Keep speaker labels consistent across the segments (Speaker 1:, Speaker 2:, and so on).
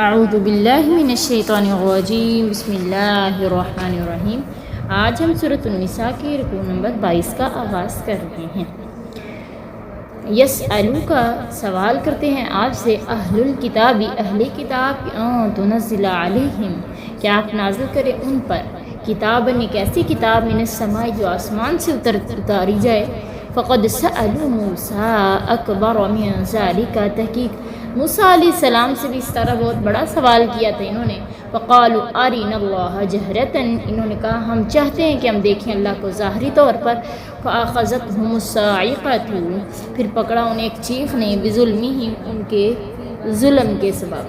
Speaker 1: اعوذ باللہ من الشیطان الرجیم، بسم اللہ الرحمن الرحیم۔ آج ہم سورۃ النساء کی رکوع نمبر 22 کا آغاز کر رہے ہیں۔ یسألو کا سوال کرتے ہیں آپ سے اہل الکتاب، اہل کتاب، تنزل علیہم، کہ آپ نازل کریں ان پر کتاباً، ایک ایسی کتاب، من السماء، جو آسمان سے اتاری جائے۔ فقد سألوا موسیٰ اکبر من ذلک، تحقیق موسیٰ علیہ السلام سے بھی اس طرح بہت بڑا سوال کیا تھا انہوں نے۔ فقالوا ارنا اللہ جہرتاً، انہوں نے کہا ہم چاہتے ہیں کہ ہم دیکھیں اللہ کو ظاہری طور پر۔ فاخذتهم الصاعقۃ، پھر پکڑا انہیں ایک چیخ نے، بظلمہم، ان کے ظلم کے سبب۔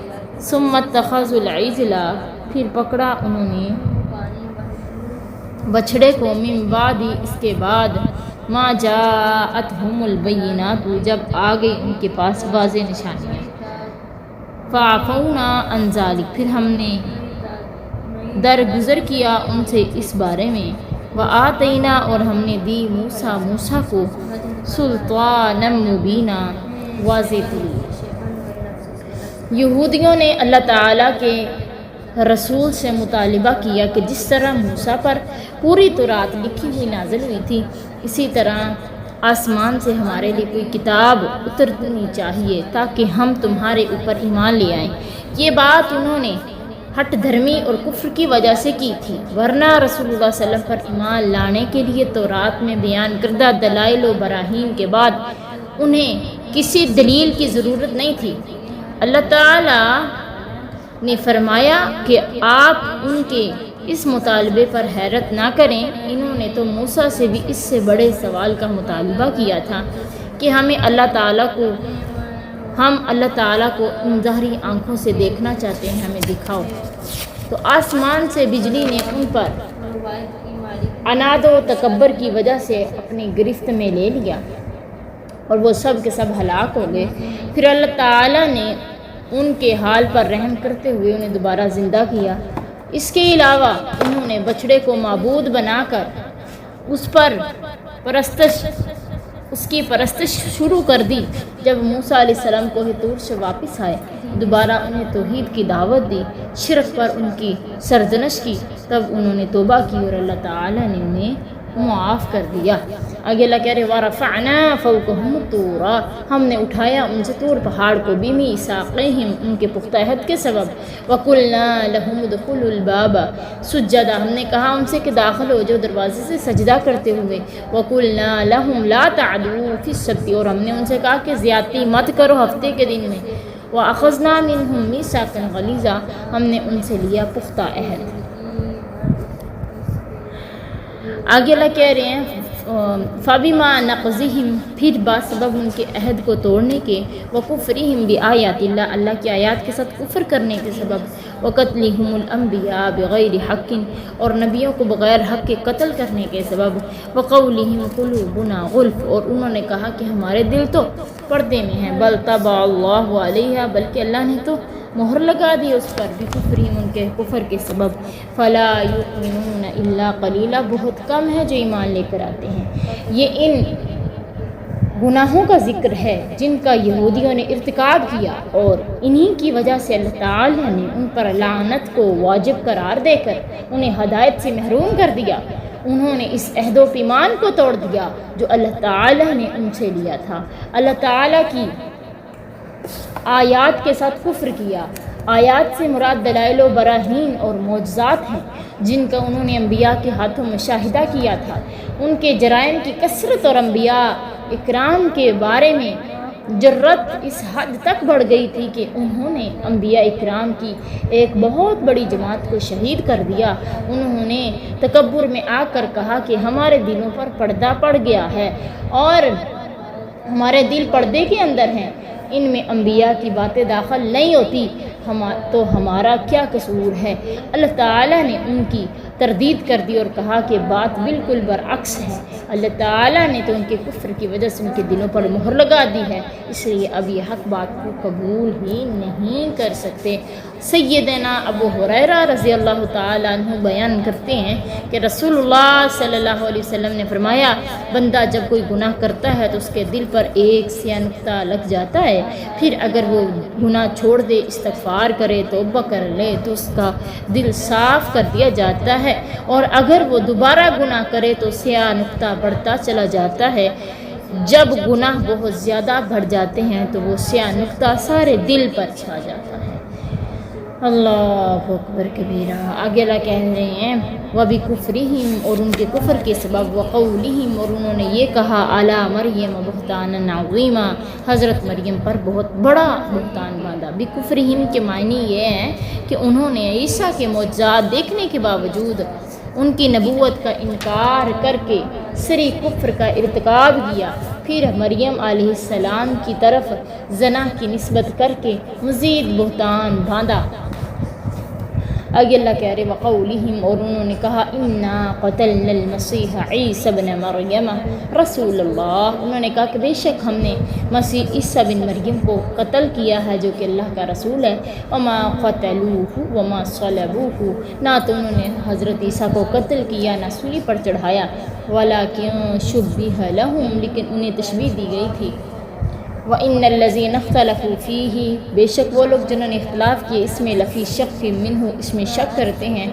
Speaker 1: ثم اتخذوا العجل، پھر پکڑا انہوں نے بچھڑے کو، من بعد، اس کے بعد، ما جاءتهم البینات، جب آ گئی ان کے پاس واضح نشانیاں۔ فعفونا عن ذلک، پھر ہم نے درگزر کیا ان سے اس بارے میں۔ وآتینا، اور ہم نے دی موسیٰ کو، سلطانا مبینا، واضح دلیل۔ یہودیوں نے اللہ تعالیٰ کے رسول سے مطالبہ کیا کہ جس طرح موسیٰ پر پوری تورات لکھی ہوئی نازل ہوئی تھی، اسی طرح آسمان سے ہمارے لیے کوئی کتاب اترنی چاہیے تاکہ ہم تمہارے اوپر ایمان لے آئیں۔ یہ بات انہوں نے ہٹ دھرمی اور کفر کی وجہ سے کی تھی، ورنہ رسول اللہ صلی اللہ علیہ وسلم پر ایمان لانے کے لیے تورات میں بیان کردہ دلائل و براہین کے بعد انہیں کسی دلیل کی ضرورت نہیں تھی۔ اللہ تعالیٰ نے فرمایا کہ آپ ان کے اس مطالبے پر حیرت نہ کریں، انہوں نے تو موسیٰ سے بھی اس سے بڑے سوال کا مطالبہ کیا تھا کہ ہم اللہ تعالیٰ کو ان ظاہری آنکھوں سے دیکھنا چاہتے ہیں، ہمیں دکھاؤ۔ تو آسمان سے بجلی نے ان پر عناد و تکبر کی وجہ سے اپنی گرفت میں لے لیا اور وہ سب کے سب ہلاک ہو گئے۔ پھر اللہ تعالیٰ نے ان کے حال پر رحم کرتے ہوئے انہیں دوبارہ زندہ کیا۔ اس کے علاوہ انہوں نے بچڑے کو معبود بنا کر اس کی پرستش شروع کر دی۔ جب موسیٰ علیہ السلام کوہ طور سے واپس آئے، دوبارہ انہیں توحید کی دعوت دی، شرک پر ان کی سرزنش کی، تب انہوں نے توبہ کی اور اللہ تعالیٰ نے انہیں معاف کر دیا۔ آگے اللہ کہہ رہے وَرَفَعْنَا فَوْقَهُمُ الطُّورَ، ہم نے اٹھایا ان سے طور پہاڑ کو، بِمِيثَاقِهِمْ، ان کے پختہ عہد کے سبب، وَقُلْنَا لَهُمُ ادْخُلُوا الْبَابَ سُجَّدًا، ہم نے کہا ان سے کہ داخل ہو جو دروازے سے سجدہ کرتے ہوئے، وَقُلْنَا لَهُمْ لَا تَعْدُوا فِي السَّبْتِ، اور ہم نے ان سے کہا کہ زیادتی مت کرو ہفتے کے دن میں، وَأَخَذْنَا مِنْهُمْ مِيثَاقًا غَلِيظًا، ہم نے ان سے لیا پختہ عہد۔ آگے اللہ کہہ رہے ہیں فَبِمَا نَقْضِهِمْ، پھر بسبب ان کے عہد کو توڑنے کے، وَكُفْرِهِمْ بِآيَاتِ اللَّهِ، اللہ کی آیات کے ساتھ کفر کرنے کے سبب، وَقَتْلِهِمُ الْأَنْبِيَاءَ بِغَيْرِ حَقٍّ، اور نبیوں کو بغیر حق کے قتل کرنے کے سبب، وَقَوْلِهِمْ قُلُوبُنَا غُلْفٌ، اور انہوں نے کہا کہ ہمارے دل تو پردے میں ہیں، بَلْ طَبَعَ اللَّهُ عَلَيْهَا، بلکہ اللہ نے تو مہر لگا دی اس پر، بھی کفرہم، ان کے کفر کے سبب، فلا یؤمنون الا قلیلا، بہت کم ہے جو ایمان لے کر آتے ہیں۔ یہ ان گناہوں کا ذکر ہے جن کا یہودیوں نے ارتکاب کیا، اور انہی کی وجہ سے اللہ تعالیٰ نے ان پر لعنت کو واجب قرار دے کر انہیں ہدایت سے محروم کر دیا۔ انہوں نے اس عہد و پیمان کو توڑ دیا جو اللہ تعالیٰ نے ان سے لیا تھا، اللہ تعالیٰ کی آیات کے ساتھ کفر کیا۔ آیات سے مراد دلائل و براہین اور معجزات ہیں جن کا انہوں نے انبیاء کے ہاتھوں مشاہدہ کیا تھا۔ ان کے جرائم کی کثرت اور انبیاء اکرام کے بارے میں جرت اس حد تک بڑھ گئی تھی کہ انہوں نے انبیاء اکرام کی ایک بہت بڑی جماعت کو شہید کر دیا۔ انہوں نے تکبر میں آ کر کہا کہ ہمارے دلوں پر پردہ پڑ گیا ہے اور ہمارے دل پردے کے اندر ہیں، ان میں انبیاء کی باتیں داخل نہیں ہوتی، تو ہمارا کیا قصور ہے۔ اللہ تعالیٰ نے ان کی تردید کر دی اور کہا کہ بات بالکل برعکس ہے، اللہ تعالیٰ نے تو ان کے کفر کی وجہ سے ان کے دلوں پر مہر لگا دی ہے، اس لیے اب یہ حق بات کو قبول ہی نہیں کر سکتے۔ سیدنا ابو ہریرہ رضی اللہ تعالیٰ عنہ بیان کرتے ہیں کہ رسول اللہ صلی اللہ علیہ وسلم نے فرمایا، بندہ جب کوئی گناہ کرتا ہے تو اس کے دل پر ایک سیاہ نقطہ لگ جاتا ہے، پھر اگر وہ گناہ چھوڑ دے، استغفار کرے، توبہ کر لے تو اس کا دل صاف کر دیا جاتا ہے، اور اگر وہ دوبارہ گناہ کرے تو سیاہ نقطہ بڑھتا چلا جاتا ہے۔ جب گناہ بہت زیادہ بڑھ جاتے ہیں تو وہ سیاہ نقطہ سارے دل پر چھا جاتا ہے۔ اللہ اکبر کبیرہ۔ آگے اللہ کہہ رہے ہیں وَبِكُفْرِهِمْ، اور ان کے کفر کے سبب، وَقَوْلِهِمْ، اور انہوں نے یہ کہا عَلَى مَرْيَمَ بُهْتَانًا عَظِيمًا، حضرت مریم پر بہت بڑا بہتان باندھا۔ بِكُفْرِهِمْ کے معنی یہ ہیں کہ انہوں نے عیسیٰ کے معجزات دیکھنے کے باوجود ان کی نبوت کا انکار کر کے سری کفر کا ارتکاب کیا، پھر مریم علیہ السلام کی طرف زنا کی نسبت کر کے مزید بہتان باندھا۔ آگے اللہ کہہ رہے وَقَوْلِهِمْ، اور انہوں نے کہا اِنَّا قَتَلْنَا الْمَسِيحَ عِيسَى بْنَ مَرْيَمَ رَسُولَ اللَّهِ، انہوں نے کہا کہ بے شک ہم نے مسیح عیسیٰ بن مریم کو قتل کیا ہے جو کہ اللہ کا رسول ہے۔ وَمَا قَتَلُوهُ وَمَا صَلَبُوهُ، نہ تو انہوں نے حضرت عیسیٰ کو قتل کیا نہ سولی پر چڑھایا، وَلَكِن شُبِّهَ لَهُمْ، لیکن انہیں تشبیہ دی گئی تھی۔ وَإِنَّ الَّذِينَ اخْتَلَفُوا فِيهِ، بے شک وہ لوگ جنہوں نے اختلاف کیے اس میں، لفی شک منہ، اس میں شک کرتے ہیں،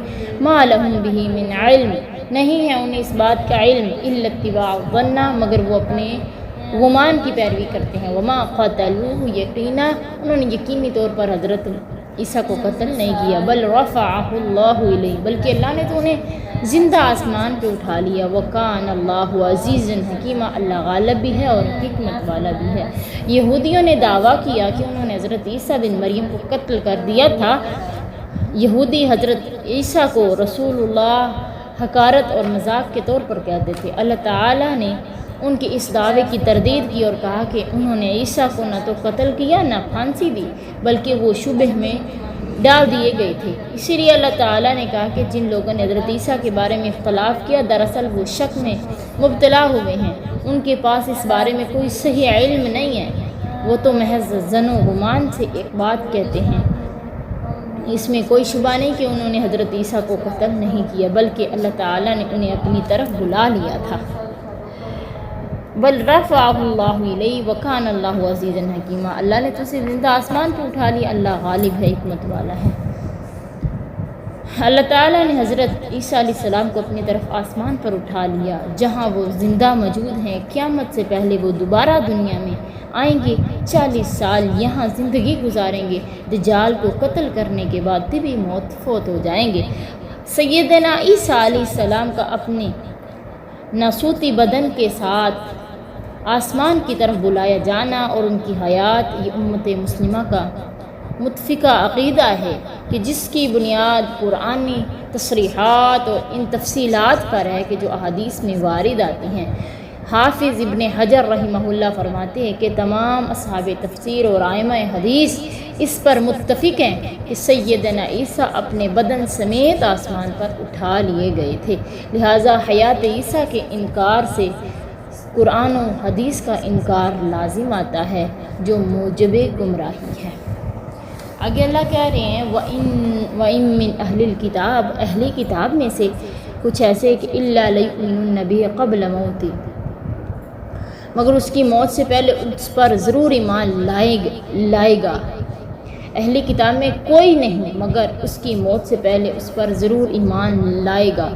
Speaker 1: مَا لَهُمْ بِهِ مِنْ عِلْمٍ، نہیں ہے انہیں اس بات کا علم، إِلَّا اتِّبَاعَ الظَّنِّ، مگر وہ اپنے گمان کی پیروی کرتے ہیں۔ وَمَا قَتَلُوهُ، یقینا انہوں نے یقینی طور پر حضرت عیسیٰ کو قتل نہیں کیا، بل رفعہ اللہ الیہ، بلکہ اللہ نے تو انہیں زندہ آسمان پہ اٹھا لیا۔ وکان اللہ عزیز حکیمہ، اللہ غالب بھی ہے اور حکمت والا بھی ہے۔ یہودیوں نے دعویٰ کیا کہ انہوں نے حضرت عیسیٰ بن مریم کو قتل کر دیا تھا۔ یہودی حضرت عیسیٰ کو رسول اللہ حقارت اور مذاق کے طور پر کہتے تھے۔ اللہ تعالیٰ نے ان کے اس دعوے کی تردید کی اور کہا کہ انہوں نے عیسیٰ کو نہ تو قتل کیا نہ پھانسی دی، بلکہ وہ شبہ میں ڈال دیے گئے تھے۔ اسی لیے اللہ تعالیٰ نے کہا کہ جن لوگوں نے حضرت عیسیٰ کے بارے میں اختلاف کیا دراصل وہ شک میں مبتلا ہوئے ہیں، ان کے پاس اس بارے میں کوئی صحیح علم نہیں ہے، وہ تو محض ظن و گمان سے ایک بات کہتے ہیں۔ اس میں کوئی شبہ نہیں کہ انہوں نے حضرت عیسیٰ کو قتل نہیں کیا، بلکہ اللہ تعالیٰ نے انہیں اپنی طرف بلا لیا تھا۔ بل رفعہ اللہ الیہ وکان اللہ عزیزا حکیمہ، اللہ نے تو اسے زندہ آسمان پہ اٹھا لیا، اللہ غالب ہے، حکمت والا ہے۔ اللہ تعالیٰ نے حضرت عیسیٰ علیہ السلام کو اپنی طرف آسمان پر اٹھا لیا جہاں وہ زندہ موجود ہیں۔ قیامت سے پہلے وہ دوبارہ دنیا میں آئیں گے، 40 سال یہاں زندگی گزاریں گے، دجال کو قتل کرنے کے بعد طبی موت فوت ہو جائیں گے۔ سیدنا عیسیٰ علیہ السلام کا اپنے ناسوتی بدن کے ساتھ آسمان کی طرف بلایا جانا اور ان کی حیات، یہ امت مسلمہ کا متفقہ عقیدہ ہے کہ جس کی بنیاد قرآنی تصریحات اور ان تفصیلات پر ہے کہ جو احادیث میں وارد آتی ہیں۔ حافظ ابن حجر رحمہ اللہ فرماتے ہیں کہ تمام اصحاب تفسیر اور ائمہ حدیث اس پر متفق ہیں کہ سیدنا عیسیٰ اپنے بدن سمیت آسمان پر اٹھا لیے گئے تھے، لہٰذا حیات عیسیٰ کے انکار سے قرآن و حدیث کا انکار لازم آتا ہے جو موجب گمراہی ہے۔ آگے اللہ کہہ رہے ہیں وَإِن مِّنْ أَهْلِ الْكِتَابِ، اہل کتاب میں سے کچھ ایسے کہ إِلَّا لَيُؤْمِنُنَّ بِهِ قَبْلَ مَوْتِهِ، مگر اس کی موت سے پہلے اس پر ضرور ایمان لائے گا۔ اہل کتاب میں کوئی نہیں مگر اس کی موت سے پہلے اس پر ضرور ایمان لائے گا۔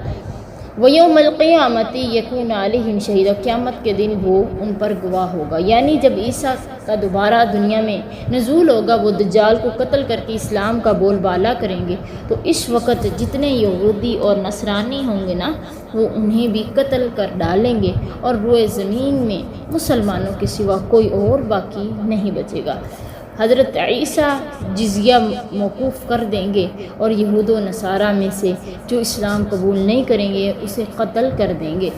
Speaker 1: وَيَوْمَ الْقِيَامَةِ يَكُونُ عَلَيْهِمْ شَهِيدًا، قیامت کے دن وہ ان پر گواہ ہوگا، یعنی جب عیسیٰ کا دوبارہ دنیا میں نزول ہوگا وہ دجال کو قتل کر کے اسلام کا بول بالا کریں گے، تو اس وقت جتنے یہودی اور نصرانی ہوں گے نا وہ انہیں بھی قتل کر ڈالیں گے اور روئے زمین میں مسلمانوں کے سوا کوئی اور باقی نہیں بچے گا۔ حضرت عیسیٰ جزیہ موقوف کر دیں گے اور یہود و نصارہ میں سے جو اسلام قبول نہیں کریں گے اسے قتل کر دیں گے۔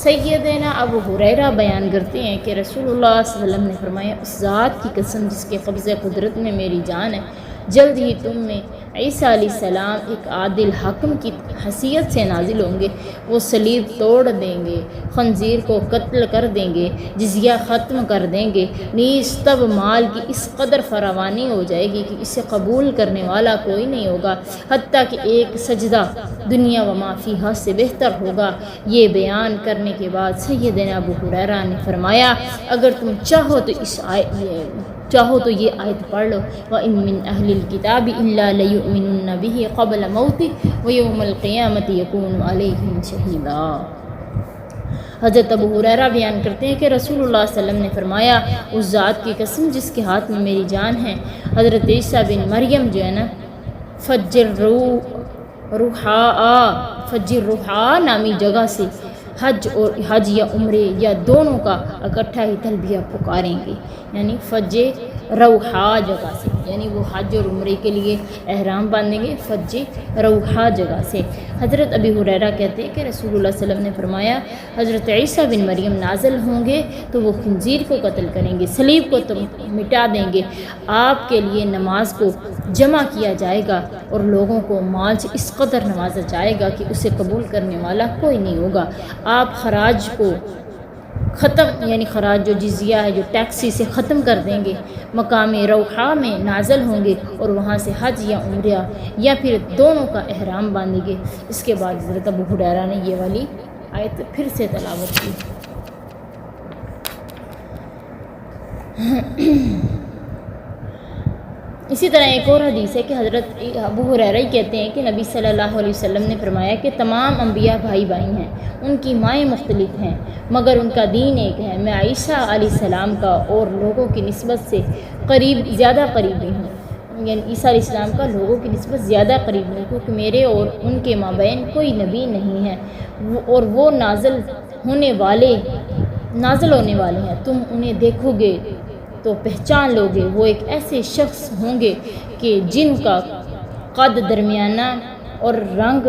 Speaker 1: سیدنا ابو ہریرہ بیان کرتے ہیں کہ رسول اللہ صلی اللہ علیہ وسلم نے فرمایا، اس ذات کی قسم جس کے قبضہ قدرت میں میری جان ہے، جلد ہی تم میں عیسیٰ علیہ السلام ایک عادل حاکم کی حیثیت سے نازل ہوں گے۔ وہ صلیب توڑ دیں گے، خنزیر کو قتل کر دیں گے، جزیہ ختم کر دیں گے، نیز تب مال کی اس قدر فراوانی ہو جائے گی کہ اسے قبول کرنے والا کوئی نہیں ہوگا، حتیٰ کہ ایک سجدہ دنیا و ما فیہا سے بہتر ہوگا۔ یہ بیان کرنے کے بعد سیدنا ابو ہریرہ نے فرمایا، اگر تم چاہو تو یہ آیت پڑھ لو، وَإِن مِّنْ أَهْلِ الْكِتَابِ إِلَّا لَيُؤْمِنُنَّ بِهِ قَبْلَ مَوْتِهِ وَيَوْمَ الْقِيَامَةِ يَكُونُ عَلَيْهِمْ شَهِيدًا۔ حضرت ابو ہریرہ بیان کرتے ہیں کہ رسول اللہ صلی اللہ علیہ وسلم نے فرمایا، اس ذات کی قسم جس کے ہاتھ میں میری جان ہے، حضرت عیسیٰ بن مریم جو ہے نا، فجر روحا نامی جگہ سے حج یا عمرے یا دونوں کا اکٹھا ہی تلبیہ پکاریں گے، یعنی فج روحا جگہ سے، یعنی وہ حج اور عمرے کے لیے احرام باندھیں گے فج روحا جگہ سے۔ حضرت ابی ہریرہ کہتے ہیں کہ رسول اللہ صلی اللہ علیہ وسلم نے فرمایا، حضرت عیسیٰ بن مریم نازل ہوں گے تو وہ خنزیر کو قتل کریں گے، صلیب کو مٹا دیں گے، آپ کے لیے نماز کو جمع کیا جائے گا اور لوگوں کو مال سے اس قدر نوازا جائے گا کہ اسے قبول کرنے والا کوئی نہیں ہوگا۔ آپ خراج کو ختم، یعنی خراج جو جزیہ ہے، جو ٹیکسی سے ختم کر دیں گے، مقام روحا میں نازل ہوں گے اور وہاں سے حج یا عمرہ یا پھر دونوں کا احرام باندھیں گے۔ اس کے بعد حضرت ابو ہریرہ نے یہ والی آیت پھر سے تلاوت کی۔ اسی طرح ایک اور حدیث ہے کہ حضرت ابو ہریرہ کہتے ہیں کہ نبی صلی اللہ علیہ وسلم نے فرمایا کہ تمام انبیاء بھائی بھائی ہیں، ان کی مائیں مختلف ہیں مگر ان کا دین ایک ہے۔ میں عیسیٰ علیہ السلام کا اور لوگوں کی نسبت سے زیادہ قریبی ہوں، یعنی عیسیٰ علیہ السلام کا لوگوں کی نسبت زیادہ قریبی ہوں، کیونکہ میرے اور ان کے مابین کوئی نبی نہیں ہے، اور وہ نازل ہونے والے ہیں، تم انہیں دیکھو گے تو پہچان لو گے، وہ ایک ایسے شخص ہوں گے کہ جن کا قد درمیانہ اور رنگ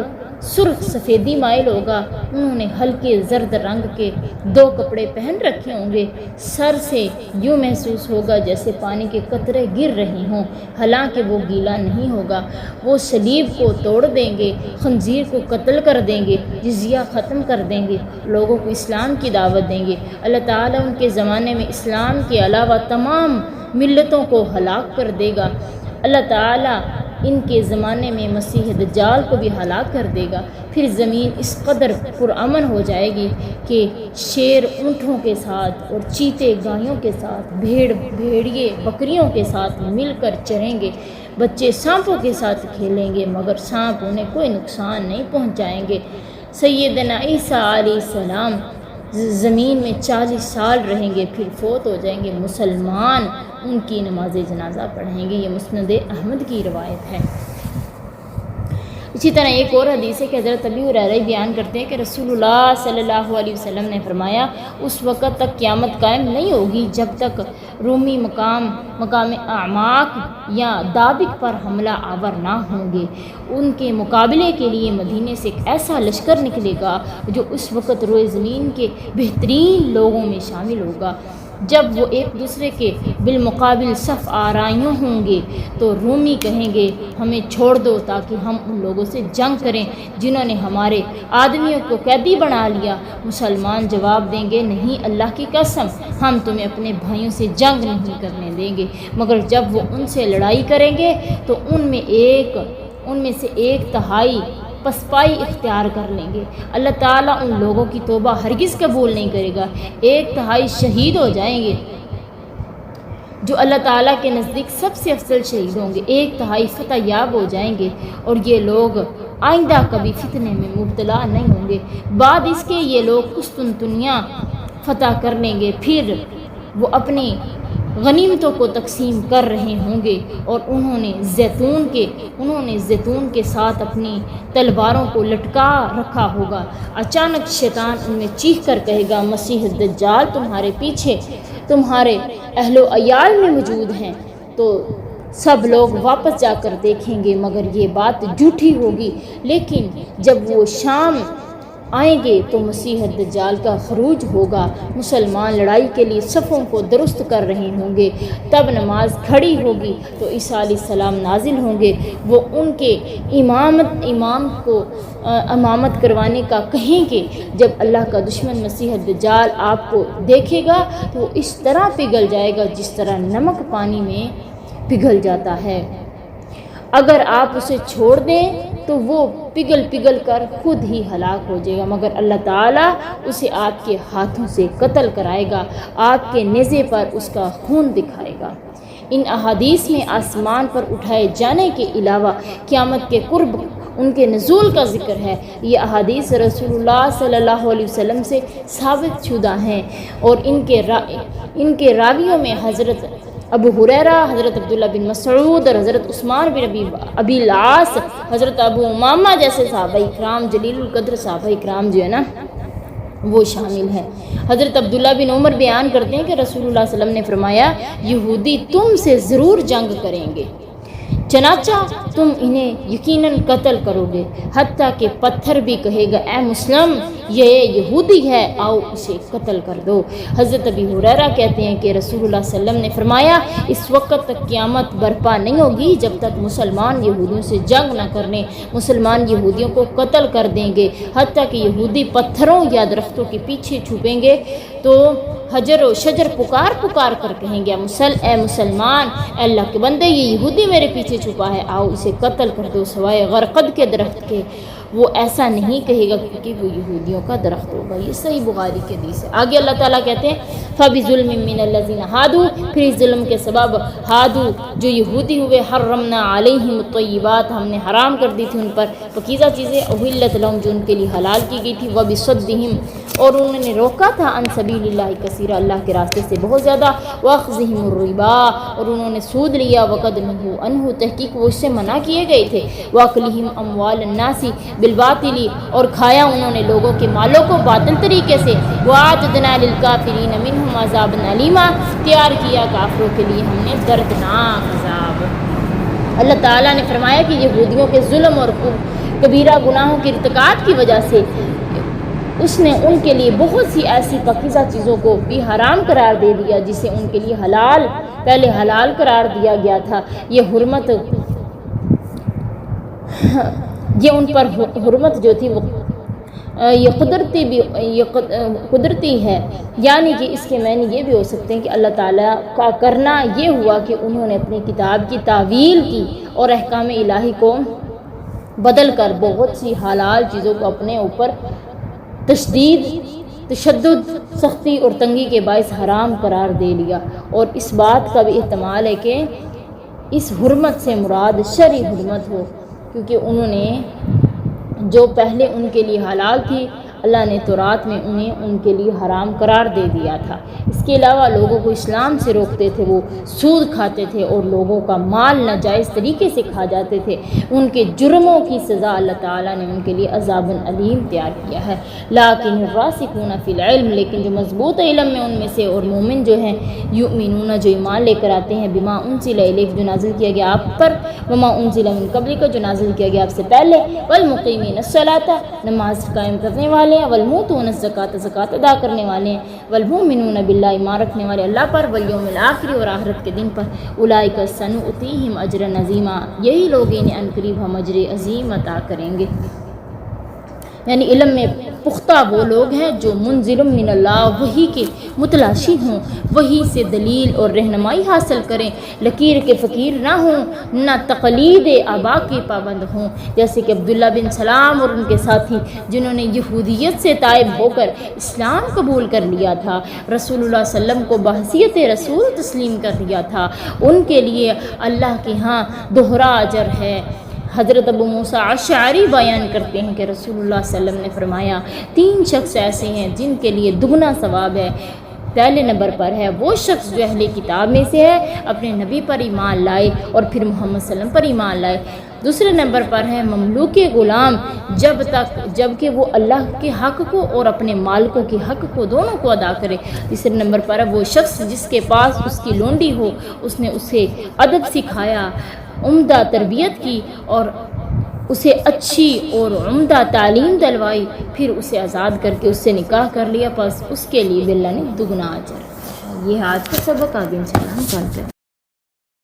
Speaker 1: سرخ سفیدی مائل ہوگا، انہوں نے ہلکے زرد رنگ کے 2 کپڑے پہن رکھے ہوں گے، سر سے یوں محسوس ہوگا جیسے پانی کے قطرے گر رہے ہوں، حالانکہ وہ گیلا نہیں ہوگا۔ وہ صلیب کو توڑ دیں گے، خنزیر کو قتل کر دیں گے، جزیہ ختم کر دیں گے، لوگوں کو اسلام کی دعوت دیں گے۔ اللہ تعالیٰ ان کے زمانے میں اسلام کے علاوہ تمام ملتوں کو ہلاک کر دے گا۔ اللہ تعالیٰ ان کے زمانے میں مسیح دجال کو بھی ہلاک کر دے گا۔ پھر زمین اس قدر پرامن ہو جائے گی کہ شیر اونٹوں کے ساتھ اور چیتے گایوں کے ساتھ، بھیڑیے بکریوں کے ساتھ مل کر چریں گے، بچے سانپوں کے ساتھ کھیلیں گے مگر سانپ انہیں کوئی نقصان نہیں پہنچائیں گے۔ سیدنا عیسیٰ علیہ السلام زمین میں 40 سال رہیں گے، پھر فوت ہو جائیں گے، مسلمان ان کی نماز جنازہ پڑھیں گے۔ یہ مسند احمد کی روایت ہے۔ اسی طرح ایک اور حدیث ہے کہ حضرت ابی ہریرہ بیان کرتے ہیں کہ رسول اللہ صلی اللہ علیہ وسلم نے فرمایا، اس وقت تک قیامت قائم نہیں ہوگی جب تک رومی مقام اعماق یا دابق پر حملہ آور نہ ہوں گے۔ ان کے مقابلے کے لیے مدینے سے ایک ایسا لشکر نکلے گا جو اس وقت روئے زمین کے بہترین لوگوں میں شامل ہوگا۔ جب وہ ایک دوسرے کے بالمقابل صف آرائیوں ہوں گے تو رومی کہیں گے، ہمیں چھوڑ دو تاکہ ہم ان لوگوں سے جنگ کریں جنہوں نے ہمارے آدمیوں کو قیدی بنا لیا۔ مسلمان جواب دیں گے، نہیں، اللہ کی قسم، ہم تمہیں اپنے بھائیوں سے جنگ نہیں کرنے دیں گے۔ مگر جب وہ ان سے لڑائی کریں گے تو ان میں سے ایک تہائی پسپائی اختیار کر لیں گے۔ اللہ تعالیٰ ان لوگوں کی توبہ ہرگز قبول نہیں کرے گا۔ 1/3 شہید ہو جائیں گے جو اللہ تعالیٰ کے نزدیک سب سے افضل شہید ہوں گے، 1/3 فتح یاب ہو جائیں گے، اور یہ لوگ آئندہ کبھی فتنے میں مبتلا نہیں ہوں گے۔ بعد اس کے یہ لوگ قسطنطنیہ فتح کر لیں گے، پھر وہ اپنی غنیمتوں کو تقسیم کر رہے ہوں گے، اور انہوں نے زیتون کے ساتھ اپنی تلواروں کو لٹکا رکھا ہوگا۔ اچانک شیطان ان میں چیخ کر کہے گا، مسیح دجال تمہارے پیچھے تمہارے اہل و عیال میں موجود ہیں۔ تو سب لوگ واپس جا کر دیکھیں گے مگر یہ بات جھوٹی ہوگی۔ لیکن جب وہ شام آئیں گے تو مسیح دجال کا خروج ہوگا، مسلمان لڑائی کے لیے صفوں کو درست کر رہے ہوں گے، تب نماز کھڑی ہوگی تو عیسیٰ علیہ السلام نازل ہوں گے، وہ ان کے امامت کروانے کا کہیں گے۔ جب اللہ کا دشمن مسیح دجال آپ کو دیکھے گا تو وہ اس طرح پگھل جائے گا جس طرح نمک پانی میں پگھل جاتا ہے، اگر آپ اسے چھوڑ دیں تو وہ پگھل کر خود ہی ہلاک ہو جائے گا، مگر اللہ تعالیٰ اسے آپ کے ہاتھوں سے قتل کرائے گا، آپ کے نیزے پر اس کا خون دکھائے گا۔ ان احادیث میں آسمان پر اٹھائے جانے کے علاوہ قیامت کے قرب ان کے نزول کا ذکر ہے۔ یہ احادیث رسول اللہ صلی اللہ علیہ وسلم سے ثابت شدہ ہیں، اور ان کے راویوں میں حضرت ابو ہریرہ، حضرت عبداللہ بن مسعود اور حضرت عثمان بن ابی العاص، حضرت ابو امامہ جیسے صحابہ اکرام، جلیل القدر صحابہ اکرام جو ہے نا وہ شامل ہیں۔ حضرت عبداللہ بن عمر بیان کرتے ہیں کہ رسول اللہ صلی اللہ علیہ وسلم نے فرمایا، یہودی تم سے ضرور جنگ کریں گے، چنانچہ تم انہیں یقیناً قتل کرو گے، حتیٰ کہ پتھر بھی کہے گا اے مسلم یہ یہودی ہے، آؤ اسے قتل کر دو۔ حضرت ابی ہریرہ کہتے ہیں کہ رسول اللہ صلی اللہ علیہ وسلم نے فرمایا، اس وقت تک قیامت برپا نہیں ہوگی جب تک مسلمان یہودیوں سے جنگ نہ کرنے، مسلمان یہودیوں کو قتل کر دیں گے، حتیٰ کہ یہودی پتھروں یا درختوں کے پیچھے چھپیں گے تو حجر و شجر پکار کر کہیں گے اے مسلمان، اے اللہ کے بندے، یہ یہودی میرے پیچھے چھپا ہے، آؤ اسے قتل کر دو، سوائے غرقد کے درخت کے۔ وہ ایسا نہیں کہے گا کیونکہ وہ یہودیوں کا درخت ہوگا۔ یہ صحیح بخاری کی حدیث ہے۔ آگے اللہ تعالیٰ کہتے ہیں فَبِظُلْمٍ مِّنَ الَّذِينَ هَادُوا، پھر اس ظلم کے سبب ہادو جو یہودی ہوئے، حرمنا علیہم الطیبات، ہم نے حرام کر دی تھی ان پر پاکیزہ چیزیں، احلت لہم جو ان کے لیے حلال کی گئی تھی، وبصدہم اور انہوں نے روکا تھا عن سبیل اللہ کثیرا، اللہ کے راستے سے بہت زیادہ، واخذہم الربا اور انہوں نے سود لیا، وقد نہوا عنہ تحقیق وہ اس سے منع کیے گئے تھے، واکلہم اموال الناس بالباطل اور کھایا انہوں نے لوگوں کے مالوں کو باطل طریقے سے، واعتدنا للکافرین منہم عذابا الیما تیار کیا کافروں کے لیے ہم نے دردناک عذاب۔ اللہ تعالیٰ نے فرمایا کہ یہودیوں کے ظلم اور کبیرہ گناہوں کے ارتکاب کی وجہ سے اس نے ان کے لیے بہت سی ایسی پاکیزہ چیزوں کو بھی حرام قرار دے دیا جسے ان کے لیے پہلے حلال قرار دیا گیا تھا۔ یہ ان پر حرمت جو تھی وہ یہ قدرتی ہے، یعنی کہ اس کے معنی یہ بھی ہو سکتے ہیں کہ اللہ تعالیٰ کا کرنا یہ ہوا کہ انہوں نے اپنی کتاب کی تعویل کی اور احکام الہی کو بدل کر بہت سی حلال چیزوں کو اپنے اوپر تشدد، سختی اور تنگی کے باعث حرام قرار دے لیا، اور اس بات کا بھی احتمال ہے کہ اس حرمت سے مراد شرعی حرمت ہو، کیونکہ انہوں نے جو پہلے ان کے لیے حلال تھی اللہ نے تورات میں انہیں ان کے لیے حرام قرار دے دیا تھا۔ اس کے علاوہ لوگوں کو اسلام سے روکتے تھے، وہ سود کھاتے تھے اور لوگوں کا مال ناجائز طریقے سے کھا جاتے تھے، ان کے جرموں کی سزا اللہ تعالیٰ نے ان کے لیے عذاب علیم تیار کیا ہے۔ لیکن الراسخون فی العلم، لیکن جو مضبوط علم میں ان میں سے اور مومن جو ہیں، یؤمنون جو ایمان لے کر آتے ہیں، بما انزل الیک جو نازل کیا گیا آپ پر، وما انزل من قبلک جو نازل کیا گیا آپ سے پہلے، والمقیمین الصلاۃ نماز قائم کرنے والے ہیں، والموتون الزکوٰۃ زکوٰۃ ادا کرنے والے ہیں، والمؤمنون باللہ ایمان رکھنے والے اللہ پر، والیوم الآخر اور آخرت کے دن پر، اولئک سنؤتیہم اجرا عظیما، یہی لوگ انہیں عنقریب ہم اجر عظیم عطا کریں گے۔ یعنی علم میں پختہ وہ لوگ ہیں جو منزل من اللہ، وحی کے متلاشی ہوں، وحی سے دلیل اور رہنمائی حاصل کریں، لکیر کے فقیر نہ ہوں، نہ تقلید آبا کے پابند ہوں، جیسے کہ عبداللہ بن سلام اور ان کے ساتھی جنہوں نے یہودیت سے تائب ہو کر اسلام قبول کر لیا تھا، رسول اللہ صلی اللہ علیہ وسلم کو بحیثیت رسول تسلیم کر لیا تھا، ان کے لیے اللہ کے ہاں دوہرا اجر ہے۔ حضرت ابو موسیٰ اشعری بیان کرتے ہیں کہ رسول اللہ صلی اللہ علیہ وسلم نے فرمایا 3 شخص ایسے ہیں جن کے لیے دگنا ثواب ہے۔ پہلے نمبر پر ہے وہ شخص جو اہل کتاب میں سے ہے، اپنے نبی پر ایمان لائے اور پھر محمد صلی اللہ علیہ وسلم پر ایمان لائے۔ دوسرے نمبر پر ہے مملوک غلام، جب کہ وہ اللہ کے حق کو اور اپنے مالکوں کے حق کو دونوں کو ادا کرے۔ تیسرے نمبر پر ہے وہ شخص جس کے پاس اس کی لونڈی ہو، اس نے اسے ادب سکھایا، عمدہ تربیت کی اور اسے اچھی اور عمدہ تعلیم دلوائی، پھر اسے آزاد کر کے اس سے نکاح کر لیا، پس اس کے لیے بھی اللہ نے دگنا اجر۔ یہ آج کا سبق، آگے انشاءاللہ ہم پڑھتے ہیں۔